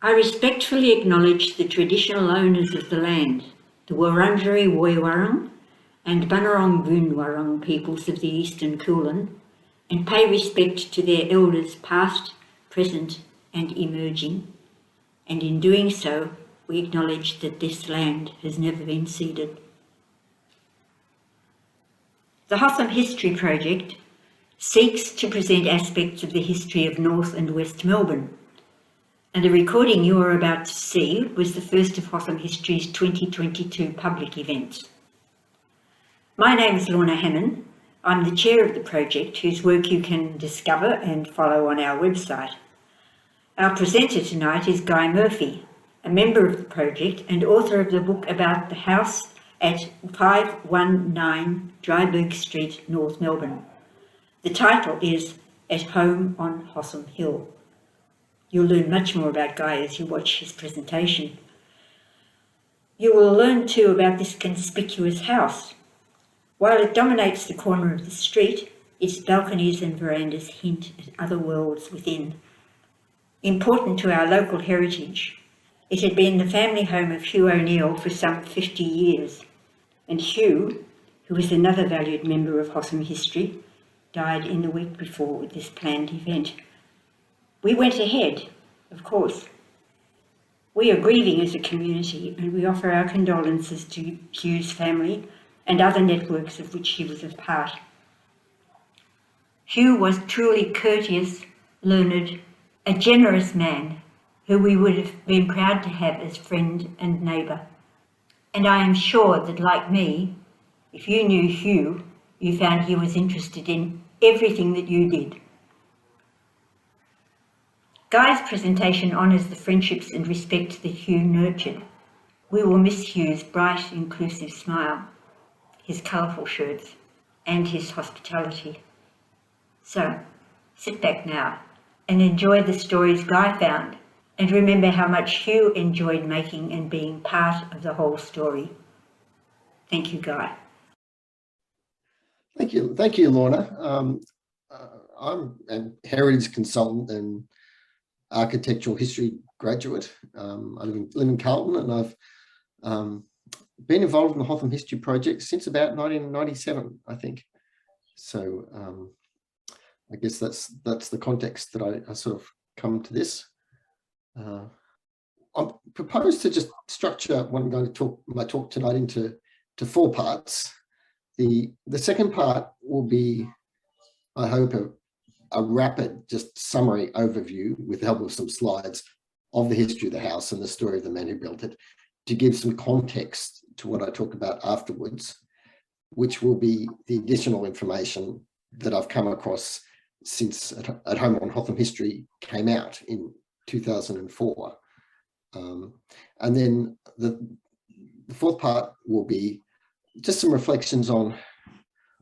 I respectfully acknowledge the traditional owners of the land, the Wurundjeri Woiwurrung and Bunurong Boonwurrung peoples of the Eastern Kulin, and pay respect to their elders past, present and emerging, and in doing so we acknowledge that this land has never been ceded. The Hotham History Project seeks to present aspects of the history of North and West Melbourne, and the recording you are about to see was the first of Hotham History's 2022 public events. My name is Lorna Hammond. I'm the chair of the project, whose work you can discover and follow on our website. Our presenter tonight is Guy Murphy, a member of the project and author of the book about the house at 519 Dryburgh Street, North Melbourne. The title is At Home on Hotham Hill. You'll learn much more about Guy as you watch his presentation. You will learn too about this conspicuous house. While it dominates the corner of the street, its balconies and verandas hint at other worlds within. Important to our local heritage, it had been the family home of Hugh O'Neill for some 50 years, and Hugh, who was another valued member of Hotham History, died in the week before this planned event. We went ahead, of course. We are grieving as a community, and we offer our condolences to Hugh's family and other networks of which he was a part. Hugh was truly courteous, learned, a generous man who we would have been proud to have as friend and neighbour. And I am sure that, like me, if you knew Hugh, you found he was interested in everything that you did. Guy's presentation honours the friendships and respect that Hugh nurtured. We will miss Hugh's bright, inclusive smile, his colourful shirts, and his hospitality. So, sit back now and enjoy the stories Guy found, and remember how much Hugh enjoyed making and being part of the whole story. Thank you, Guy. Thank you, Lorna. I'm a heritage consultant and architectural history graduate. I live in Carlton, and I've been involved in the Hotham History Project since about 1997, I think. So I guess that's the context that I sort of come to this. I propose to just structure what I'm going to my talk tonight into four parts. The second part will be, I hope, a rapid, just summary overview with the help of some slides of the history of the house and the story of the man who built it, to give some context to what I talk about afterwards, which will be the additional information that I've come across since At Home on Hotham History came out in 2004. And then the fourth part will be just some reflections on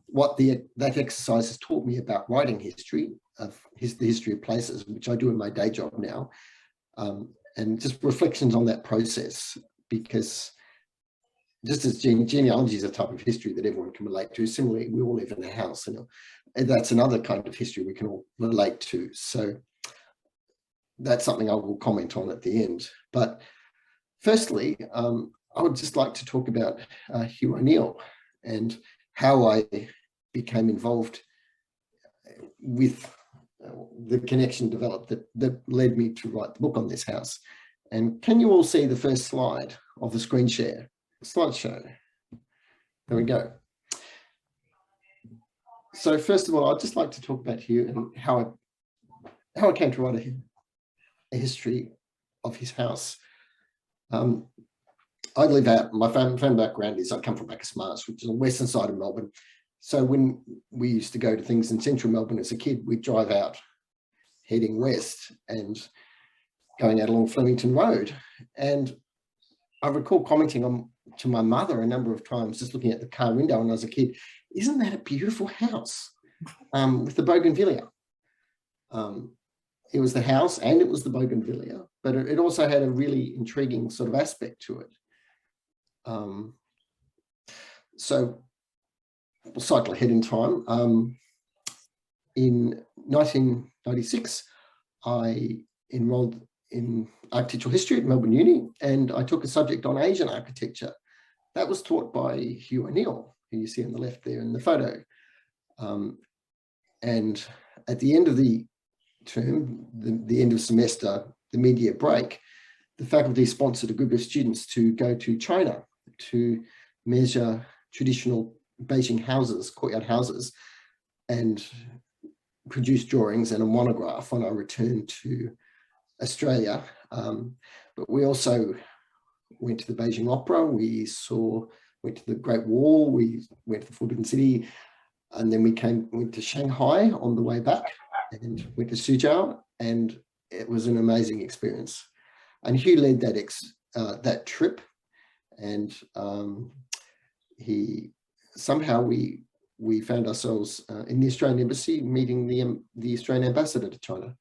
what that exercise has taught me about writing history, the history of places, which I do in my day job now, and just reflections on that process, because just as genealogy is a type of history that everyone can relate to, similarly, we all live in a house, and that's another kind of history we can all relate to. So that's something I will comment on at the end. But firstly, I would just like to talk about Hugh O'Neill and how I became involved with the connection developed that led me to write the book on this house. And can you all see the first slide of the screen share? Slideshow. There we go. So first of all, I'd just like to talk about Hugh and how I came to write a history of his house. I live out, my family background is I come from Bacchus Marsh, which is on the western side of Melbourne. So when we used to go to things in central Melbourne as a kid, we'd drive out heading west and going out along Flemington Road. And I recall commenting to my mother a number of times, just looking at the car window when I was a kid, isn't that a beautiful house with the bougainvillea? It was the house and it was the bougainvillea, but it also had a really intriguing sort of aspect to it. So we'll cycle ahead in time. In 1996, I enrolled in architectural history at Melbourne Uni, and I took a subject on Asian architecture. That was taught by Hugh O'Neill, who you see on the left there in the photo. And at the end of the term, the end of semester, the mid-year break, the faculty sponsored a group of students to go to China to measure traditional Beijing houses, courtyard houses, and produce drawings and a monograph on our return to Australia. But we also went to the Beijing Opera, went to the Great Wall, we went to the Forbidden City, and then went to Shanghai on the way back and went to Suzhou, and it was an amazing experience. And Hugh led that trip, and we found ourselves in the Australian Embassy meeting the Australian ambassador to China.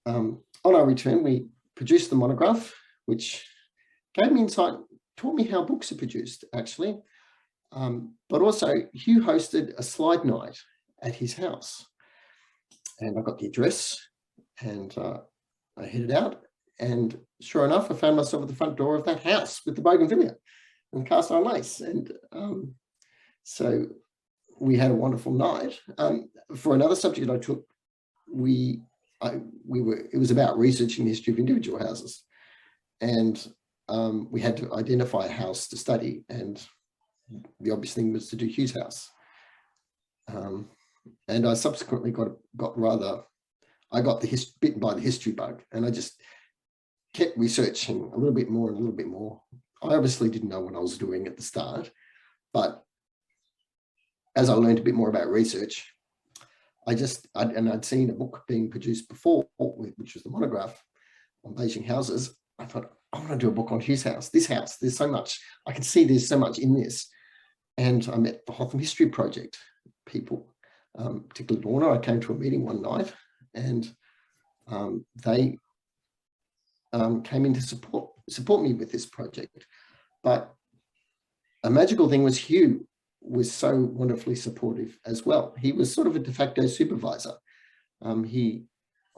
On our return, we produced the monograph, which gave me insight, taught me how books are produced, actually. But also, Hugh hosted a slide night at his house. And I got the address, and I headed out. And sure enough, I found myself at the front door of that house with the bougainvillea and the cast iron lace. And so we had a wonderful night. For another subject I took, it was about researching the history of individual houses. And we had to identify a house to study, and the obvious thing was to do Hugh's house. And I subsequently got bitten by the history bug, and I just kept researching a little bit more and a little bit more. I obviously didn't know what I was doing at the start, but as I learned a bit more about research, I'd seen a book being produced before, which was the monograph on Beijing houses. I thought, I want to do a book on Hugh's house. This house, there's so much. I can see there's so much in this. And I met the Hotham History Project people, particularly Lorna. I came to a meeting one night, and they came in to support me with this project. But a magical thing was Hugh was so wonderfully supportive as well. He was sort of a de facto supervisor. He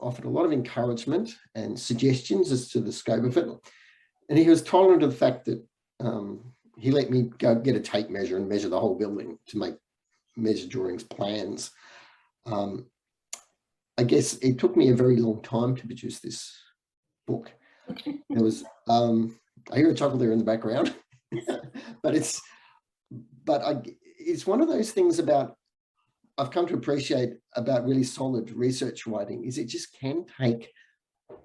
offered a lot of encouragement and suggestions as to the scope of it. And he was tolerant of the fact that he let me go get a tape measure and measure the whole building to make measure drawings, plans. I guess it took me a very long time to produce this book. There was, I hear a chuckle there in the background, but it's one of those things I've come to appreciate about really solid research writing, is it just can take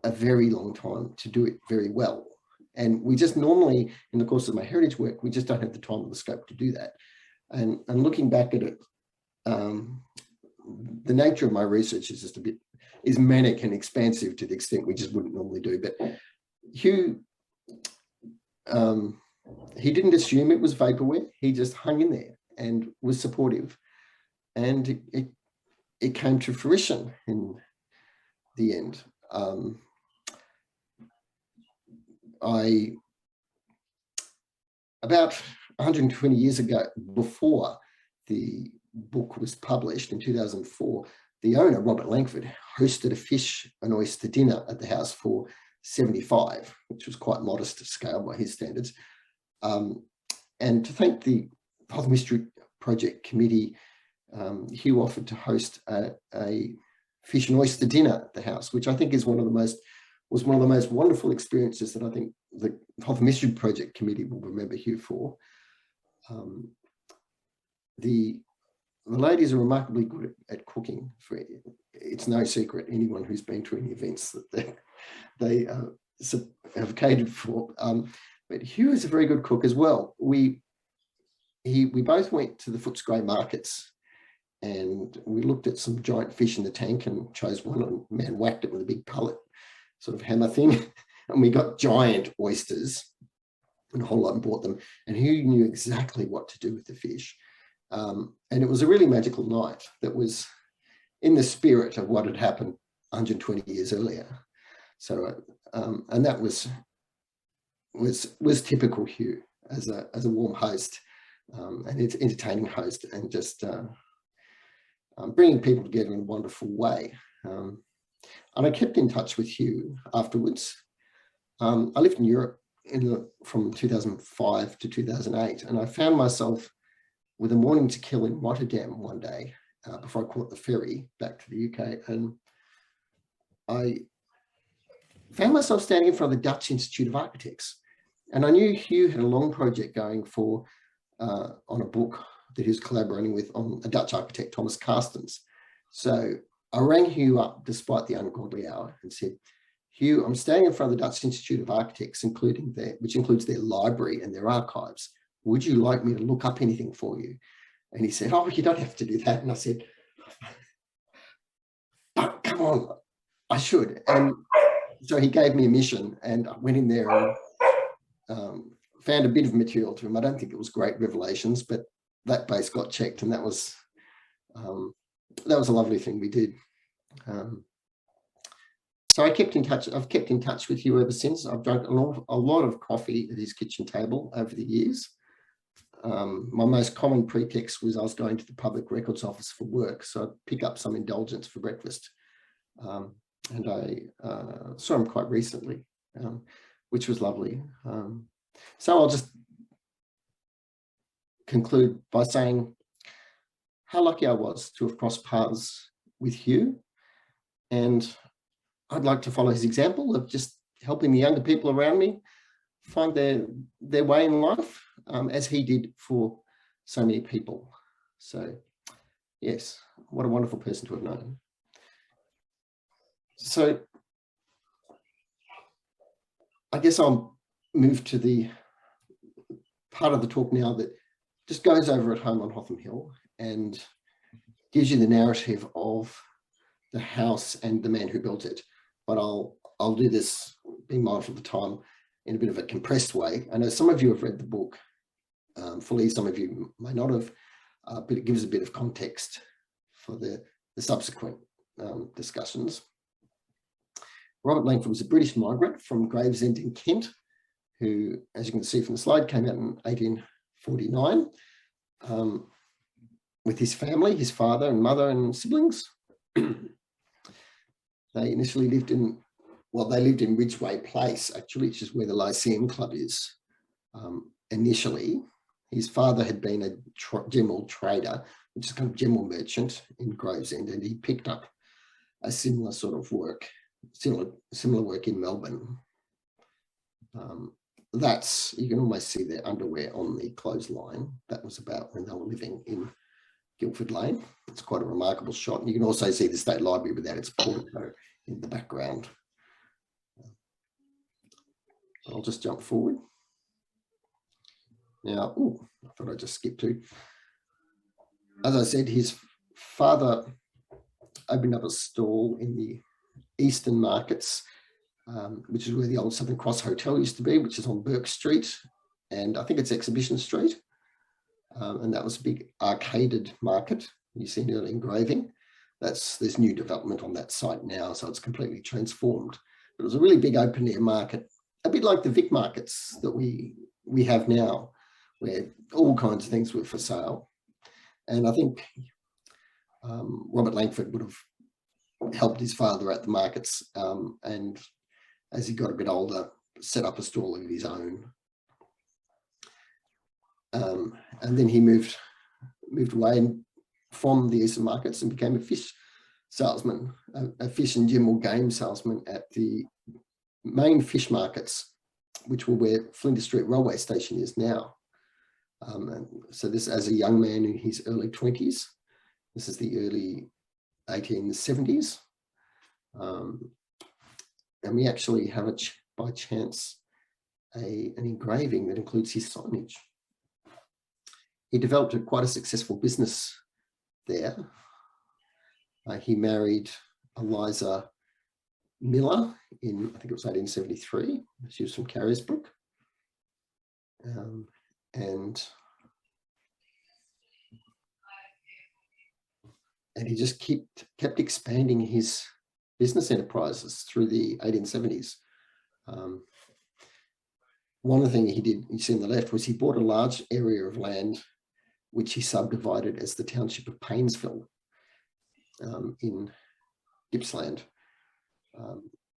a very long time to do it very well. And we just normally, in the course of my heritage work, we just don't have the time or the scope to do that. And looking back at it, the nature of my research is just is manic and expansive to the extent we just wouldn't normally do. But Hugh, he didn't assume it was vaporware. He just hung in there and was supportive. And it came to fruition in the end. About 120 years ago, before the book was published in 2004, the owner, Robert Langford, hosted a fish and oyster dinner at the house for 75, which was quite modest to scale by his standards. And to thank the Hotham History Project Committee, Hugh offered to host a fish and oyster dinner at the house, which I think is one of the most wonderful experiences that I think the Hotham History Project Committee will remember Hugh for. The ladies are remarkably good at cooking. It's no secret, anyone who's been to any events, that they have catered for. But Hugh is a very good cook as well. We both went to the Footscray markets, and we looked at some giant fish in the tank and chose one, and man whacked it with a big pellet sort of hammer thing. And we got giant oysters and a whole lot and bought them. And Hugh knew exactly what to do with the fish. And it was a really magical night that was in the spirit of what had happened 120 years earlier. So, and that was typical Hugh as a warm host, and entertaining host, and just bringing people together in a wonderful way. And I kept in touch with Hugh afterwards. I lived in Europe from 2005 to 2008, and I found myself with a morning to kill in Rotterdam one day before I caught the ferry back to the UK. And I found myself standing in front of the Dutch Institute of Architects. And I knew Hugh had a long project going on a book that he was collaborating with on a Dutch architect, Thomas Carstens. So I rang Hugh up despite the ungodly hour and said, Hugh, I'm standing in front of the Dutch Institute of Architects, which includes their library and their archives. Would you like me to look up anything for you? And he said, oh, you don't have to do that. And I said, oh, come on, I should. And so he gave me a mission, and I went in there and found a bit of material to him. I don't think it was great revelations, but that base got checked, and that was a lovely thing we did. So I kept in touch. I've kept in touch with Hugh ever since. I've drunk a lot of coffee at his kitchen table over the years. My most common pretext was I was going to the Public Records Office for work, so I'd pick up some indulgence for breakfast. And I saw him quite recently, which was lovely. So I'll just conclude by saying how lucky I was to have crossed paths with Hugh, and I'd like to follow his example of just helping the younger people around me find their way in life, as he did for so many people. So yes, what a wonderful person to have known. So I guess I'll move to the part of the talk now that just goes over at home on Hotham Hill and gives you the narrative of the house and the man who built it. But I'll do this, being mindful of the time, in a bit of a compressed way. I know some of you have read the book fully, some of you may not have, but it gives a bit of context for the subsequent discussions. Robert Langford was a British migrant from Gravesend in Kent, who, as you can see from the slide, came out in 1849 with his family, his father and mother and siblings. They initially lived in Ridgeway Place, actually, which is where the Lyceum Club is. Initially, his father had been a general trader, which is kind of general merchant in Gravesend, and he picked up a similar sort of work, similar work in Melbourne. You can almost see their underwear on the clothesline. That was about when they were living in Guildford Lane. It's quite a remarkable shot. And you can also see the State Library without its portico in the background. I'll just jump forward. Now, I thought I'd just skip to. As I said, his father opened up a stall in the Eastern Markets, which is where the old Southern Cross Hotel used to be, which is on Burke Street, and I think it's Exhibition Street. And that was a big arcaded market. You see an early engraving. There's new development on that site now, so it's completely transformed. But it was a really big open air market, a bit like the Vic markets that we have now, where all kinds of things were for sale. And I think Robert Langford would have helped his father at the markets, and as he got a bit older, set up a stall of his own. And then he moved away from the Eastern markets and became a fish salesman, a fish and general game salesman at the main fish markets, which were where Flinders Street Railway Station is now. And so this, as a young man in his early 20s, this is the early 1870s. And we actually have, by chance, an engraving that includes his signage. He developed quite a successful business there. He married Eliza Miller in, I think it was 1873. She was from Carrisbrook. And he just kept expanding his business enterprises through the 1870s. One of the things he did, you see on the left, was he bought a large area of land which he subdivided as the township of Painesville in Gippsland.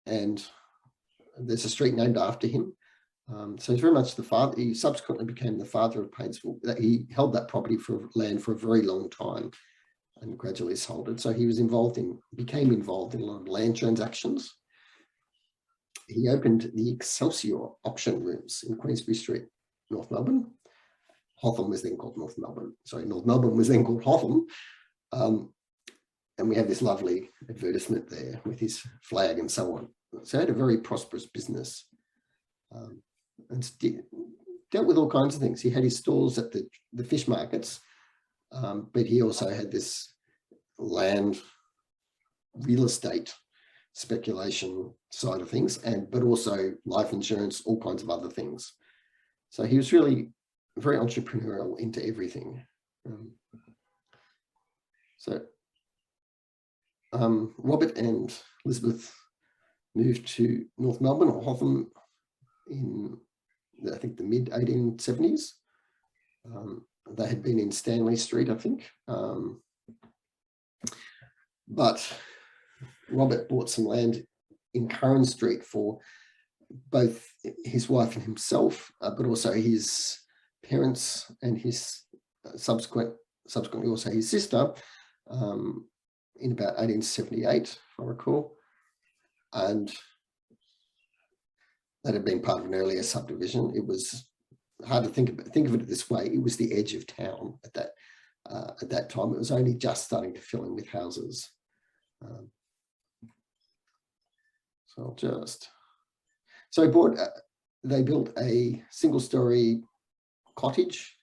and there's a street named after him. So he's very much the father. He subsequently became the father of Paintsville. He held that property for land for a very long time and gradually sold it. So he was became involved in a lot of land transactions. He opened the Excelsior auction rooms in Queensbury Street, North Melbourne. Hotham was then called North Melbourne. Sorry, North Melbourne was then called Hotham. And we have this lovely advertisement there with his flag and so on. So he had a very prosperous business. And dealt with all kinds of things. He had his stalls at the fish markets, but he also had this land, real estate speculation side of things, but also life insurance, all kinds of other things. So he was really very entrepreneurial into everything. Robert and Elizabeth moved to North Melbourne or Hotham in, I think, the mid 1870s. They had been in Stanley Street, I think. But Robert bought some land in Curran Street for both his wife and himself, but also his parents and his subsequently also his sister, in about 1878, if I recall. And that had been part of an earlier subdivision. It was hard to think of it this way. It was the edge of town at that time. It was only just starting to fill in with houses. They built a single-story cottage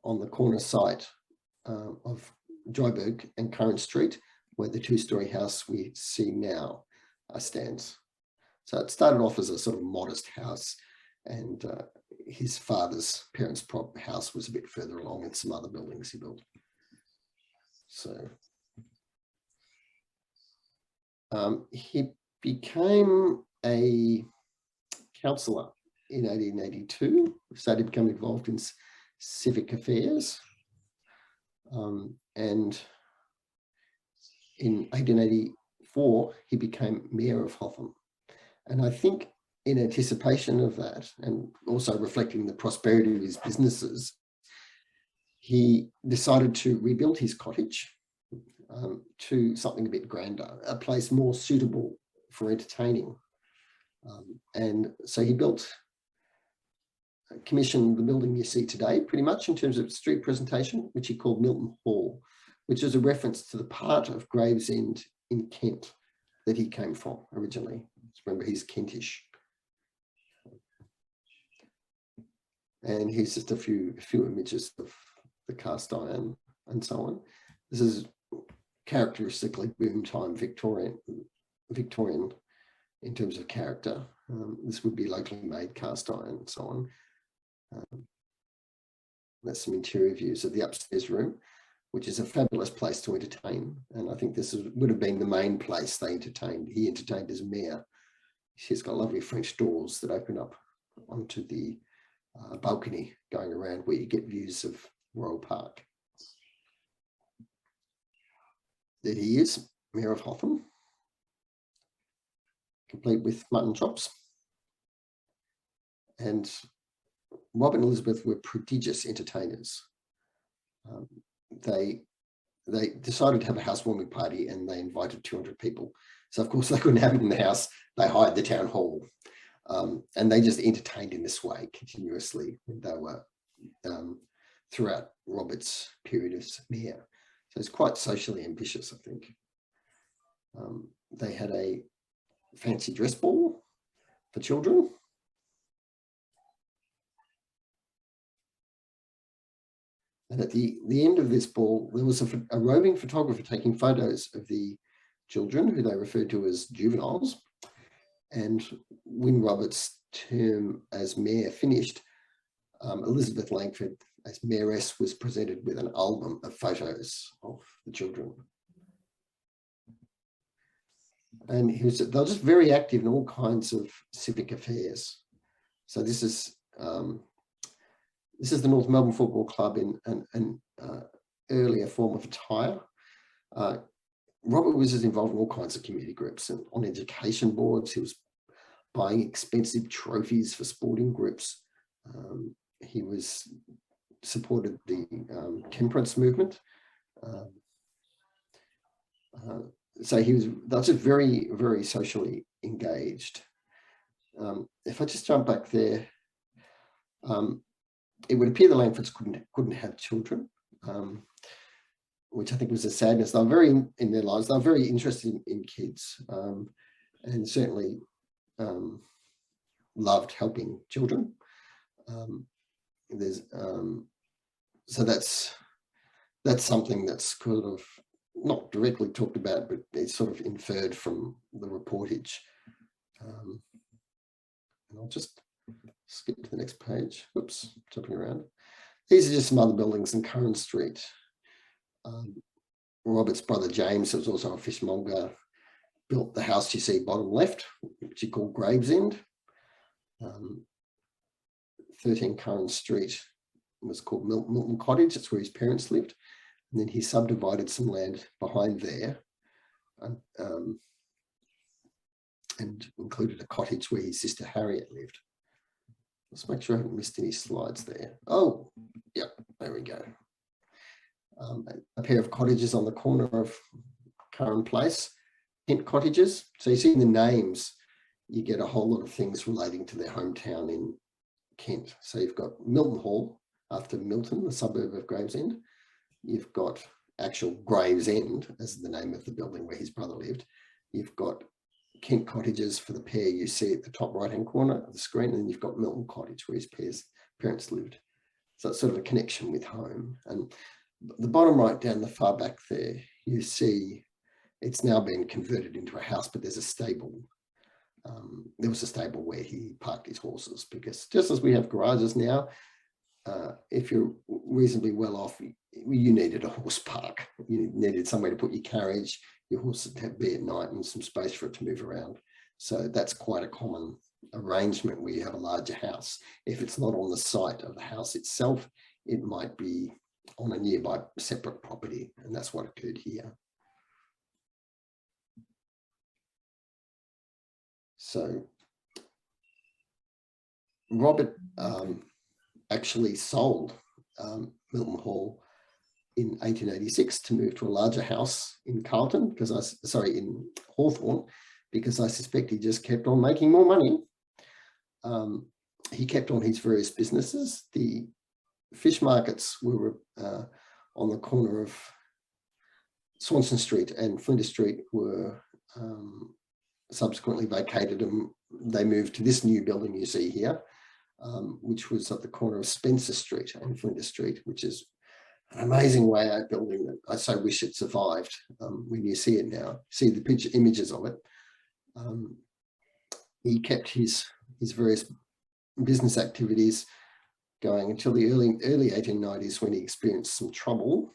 on the corner site of Dryburgh and Curran Street, where the two-story house we see now stands. So it started off as a sort of modest house, and his father's parents' house was a bit further along with some other buildings he built. So he became a councillor in 1882, started to become involved in civic affairs. And in 1884, he became mayor of Hotham. And I think in anticipation of that, and also reflecting the prosperity of his businesses, he decided to rebuild his cottage to something a bit grander, a place more suitable for entertaining. And so he commissioned the building you see today, pretty much in terms of street presentation, which he called Milton Hall, which is a reference to the part of Gravesend in Kent that he came from originally. Remember, he's Kentish. And here's just a few images of the cast iron and so on. This is characteristically boom time Victorian in terms of character. This would be locally made cast iron and so on. That's some interior views of the upstairs room, which is a fabulous place to entertain. And I think this would have been the main place they entertained. He entertained as mayor. He's got lovely French doors that open up onto the balcony going around where you get views of Royal Park. There he is, Mayor of Hotham, complete with mutton chops. And Robert and Elizabeth were prodigious entertainers. They decided to have a housewarming party and they invited 200 people. So of course they couldn't have it in the house. They hired the town hall, and they just entertained in this way continuously. They were throughout Robert's period as mayor. So it's quite socially ambitious, I think. They had a fancy dress ball for children. And at the end of this ball, there was a roving photographer taking photos of the children, who they referred to as juveniles. And when Robert's term as mayor finished, Elizabeth Langford, as mayoress, was presented with an album of photos of the children. And they were just very active in all kinds of civic affairs. So this is the North Melbourne Football Club in an earlier form of attire. Robert was just involved in all kinds of community groups and on education boards. He was buying expensive trophies for sporting groups. He was supported the temperance movement. So that's just very, very socially engaged. If I just jump back there, it would appear the Langfords couldn't have children, which I think was a sadness. They were very in their lives. They were very interested in kids, and certainly loved helping children. So that's something that's kind of not directly talked about, but it's sort of inferred from the reportage. And I'll just skip to the next page. Oops, jumping around. These are just some other buildings in Curran Street. Robert's brother James, who was also a fishmonger, built the house you see bottom left, which he called Gravesend. 13 Curran Street was called Milton Cottage. That's where his parents lived. And then he subdivided some land behind there and included a cottage where his sister Harriet lived. Let's make sure I haven't missed any slides there. Oh, yep, there we go. A pair of cottages on the corner of Curran Place, Kent cottages. So you see in the names, you get a whole lot of things relating to their hometown in Kent. So you've got Milton Hall, after Milton, the suburb of Gravesend. You've got actual Gravesend as the name of the building where his brother lived. You've got Kent cottages for the pair you see at the top right-hand corner of the screen, and then you've got Milton Cottage where his parents lived. So it's sort of a connection with home. And the bottom right down the far back there, you see it's now been converted into a house, but there's a stable. There was a stable where he parked his horses, because just as we have garages now, if you're reasonably well off, you needed a horse park. You needed somewhere to put your carriage, your horse to be at night, and some space for it to move around. So that's quite a common arrangement where you have a larger house. If it's not on the site of the house itself, it might be on a nearby separate property, and that's what occurred here. So Robert actually sold Milton Hall in 1886 to move to a larger house in Carlton, in Hawthorn, because I suspect he just kept on making more money. He kept on his various businesses. The fish markets were on the corner of Swanson Street and Flinders Street were subsequently vacated, and they moved to this new building you see here, which was at the corner of Spencer Street and Flinders Street, which is an amazing way out building that I so wish it survived. When you see it now, see the images of it. He kept his various business activities going until the early 1890s, when he experienced some trouble.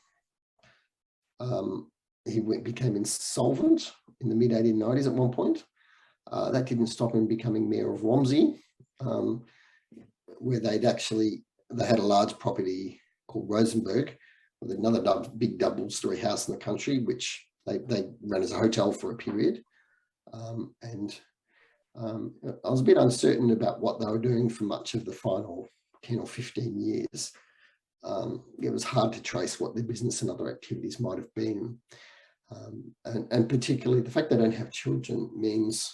He became insolvent in the mid 1890s at one point. That didn't stop him becoming mayor of Romsey, where they had a large property called Rosenberg, with another big double-story house in the country, which they ran as a hotel for a period. I was a bit uncertain about what they were doing for much of the final 10 or 15 years. It was hard to trace what their business and other activities might have been. And particularly the fact they don't have children means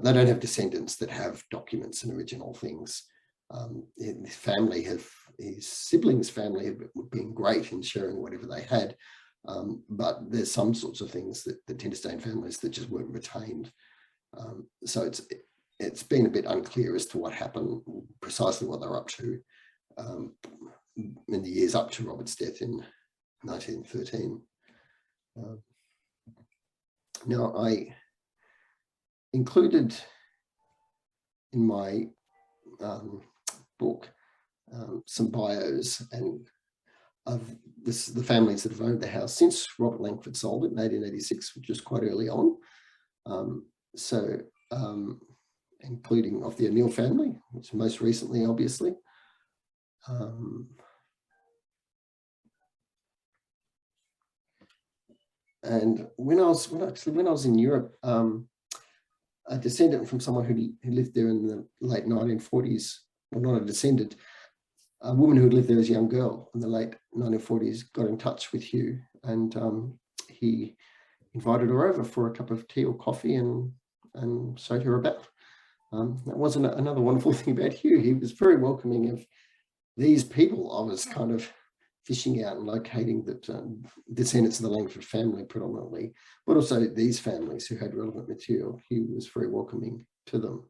they don't have descendants that have documents and original things. His siblings' family have been great in sharing whatever they had, but there's some sorts of things that tend to stay in families that just weren't retained. So it's been a bit unclear as to what happened, precisely what they were up to in the years up to Robert's death in 1913. Now, I included in my book some bios and of the families that have owned the house since Robert Langford sold it in 1886, which was quite early on. Including of the O'Neill family, which most recently, obviously. And when I was in Europe, a descendant from someone who lived there in the late 1940s, well, not a descendant, a woman who had lived there as a young girl in the late 1940s got in touch with Hugh, and he invited her over for a cup of tea or coffee and showed her about. That wasn't another wonderful thing about Hugh. He was very welcoming of these people I was kind of fishing out and locating, that descendants of the Langford family predominantly, but also these families who had relevant material. He was very welcoming to them.